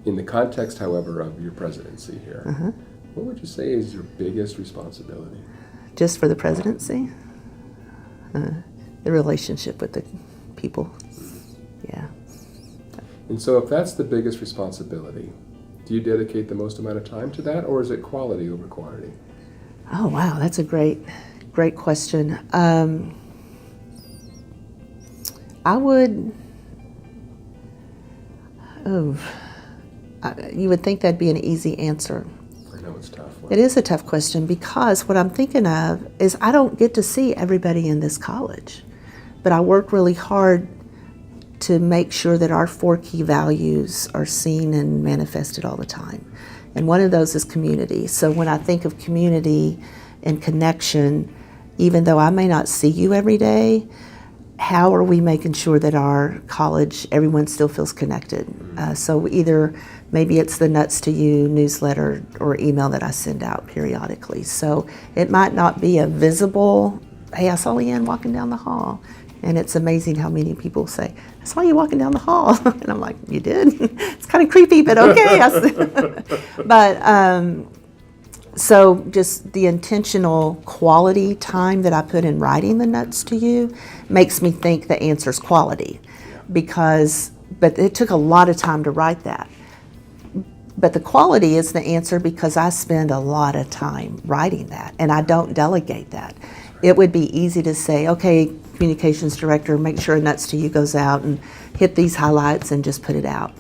In the context, however, of your presidency here, what would you say is your biggest responsibility? Just for the presidency? The relationship with the people. Yeah. And so if that's the biggest responsibility, do you dedicate the most amount of time to that, or is it quality over quantity? Oh, wow, that's a great question. I would, you would think that'd be an easy answer. I know it's tough. It is a tough question because what I'm thinking of is I don't get to see everybody in this college, but I work really hard to make sure that our 4 key values are seen and manifested all the time. And one of those is community. So when I think of community and connection, even though I may not see you every day, how are we making sure that our college, everyone still feels connected? So either maybe it's the Nuts to You newsletter or email that I send out periodically. So it might not be a visible, hey, I saw Leanne walking down the hall. And it's amazing how many people say, I saw you walking down the hall. And I'm like, you did? It's kind of creepy, but okay. But so just the intentional quality time that I put in writing the Nuts to You makes me think the answer's quality. But it took a lot of time to write that. But the quality is the answer because I spend a lot of time writing that, and I don't delegate that. It would be easy to say, okay, communications director, make sure Nuts to You goes out and hit these highlights and just put it out.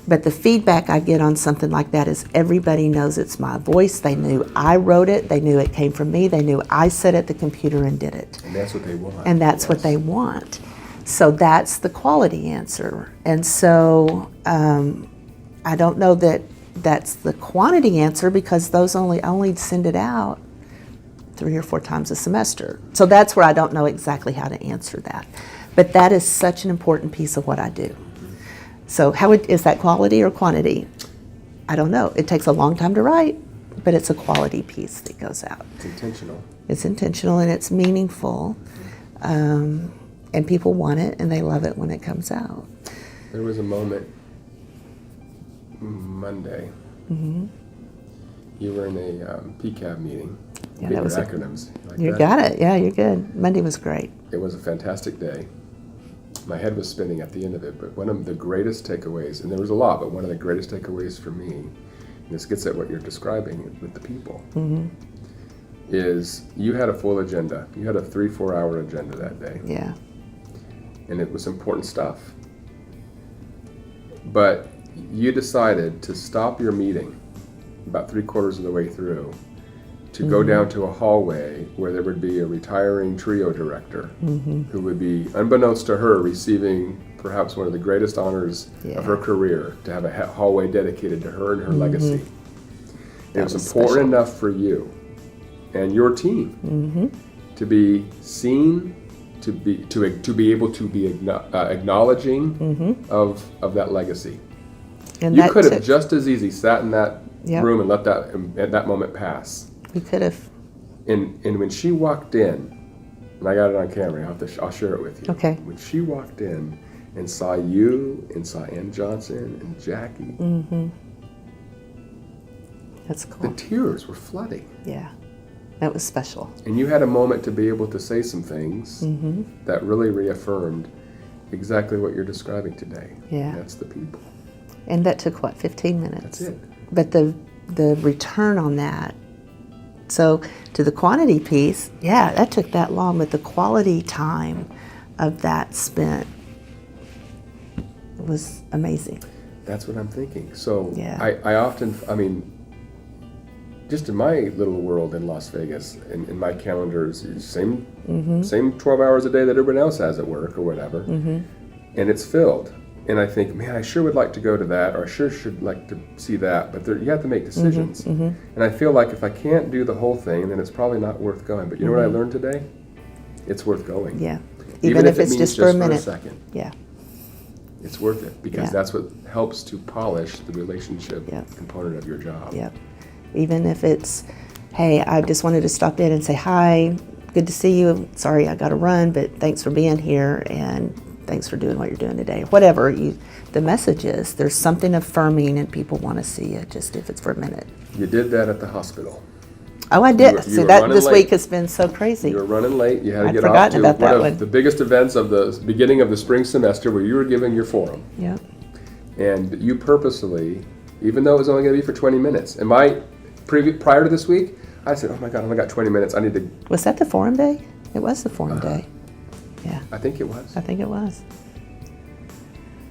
But the feedback I get on something like that is everybody knows it's my voice. They knew I wrote it. They knew it came from me. They knew I sat at the computer and did it. And that's what they want. And that's what they want. So that's the quality answer. And so I don't know that that's the quantity answer because those only send it out 3 or 4 times a semester. So that's where I don't know exactly how to answer that. But that is such an important piece of what I do. So is that quality or quantity? I don't know. It takes a long time to write, but it's a quality piece that goes out. It's intentional. It's intentional and it's meaningful. And people want it and they love it when it comes out. There was a moment Monday. You were in a PCAB meeting. Yeah, Big that was acronyms. You got it. Yeah, you're good. Monday was great. It was a fantastic day. My head was spinning at the end of it, but one of the greatest takeaways, and there was a lot, but one of the greatest takeaways for me, and this gets at what you're describing with the people, is you had a full agenda. You had a 3-4 hour agenda that day. Yeah. And it was important stuff. But you decided to stop your meeting about 3/4 of the way through to go down to a hallway where there would be a retiring trio director who would be, unbeknownst to her, receiving perhaps one of the greatest honors of her career, to have a hallway dedicated to her and her legacy. It was important enough for you and your team to be seen, to be able to be acknowledging of that legacy. And you could have just as easy sat in that room and let that moment pass. We could have. And when she walked in, and I got it on camera, I'll share it with you. Okay. When she walked in and saw you and saw Ann Johnson and Jackie, that's cool. the tears were flooding. Yeah, that was special. And you had a moment to be able to say some things that really reaffirmed exactly what you're describing today. Yeah. That's the people. And that took, 15 minutes? That's it. But the return on that, so to the quantity piece, that took that long, but the quality time of that spent was amazing. That's what I'm thinking. So Yeah. I often, just in my little world in Las Vegas, in my calendars, same 12 hours a day that everyone else has at work or whatever, and it's filled. And I think, man, I sure would like to go to that, or I sure should like to see that, but you have to make decisions. And I feel like if I can't do the whole thing, then it's probably not worth going. But you know what I learned today? It's worth going. Yeah. Even if it's it means just for a minute. second. Yeah. It's worth it, because that's what helps to polish the relationship component of your job. Yep. Even if it's, hey, I just wanted to stop in and say hi, good to see you. Sorry I got to run, but thanks for being here, and thanks for doing what you're doing today. Whatever the message is, there's something affirming and people want to see it, just if it's for a minute. You did that at the hospital. Oh, I did. You See, were that running this late. week has been so crazy. You were running late. You had to I'd get off forgotten to about that one of one. the biggest events of the beginning of the spring semester where you were giving your forum. Yeah. And you purposely, even though it was only going to be for 20 minutes, and prior to this week, I said, oh my God, I only got 20 minutes. I need to. Was that the forum day? It was the forum day. Yeah. I think it was. I think it was.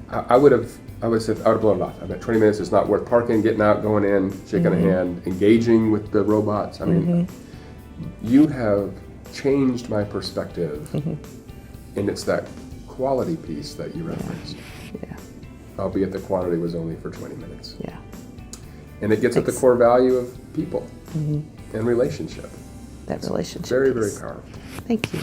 I would have said, I would have blown it off. I bet 20 minutes is not worth parking, getting out, going in, shaking a hand, engaging with the robots. I mean, you have changed my perspective, and it's that quality piece that you referenced. Yeah. Albeit the quantity was only for 20 minutes. Yeah. And it gets at the core value of people and relationship. That relationship. Very, very piece. powerful. Thank you.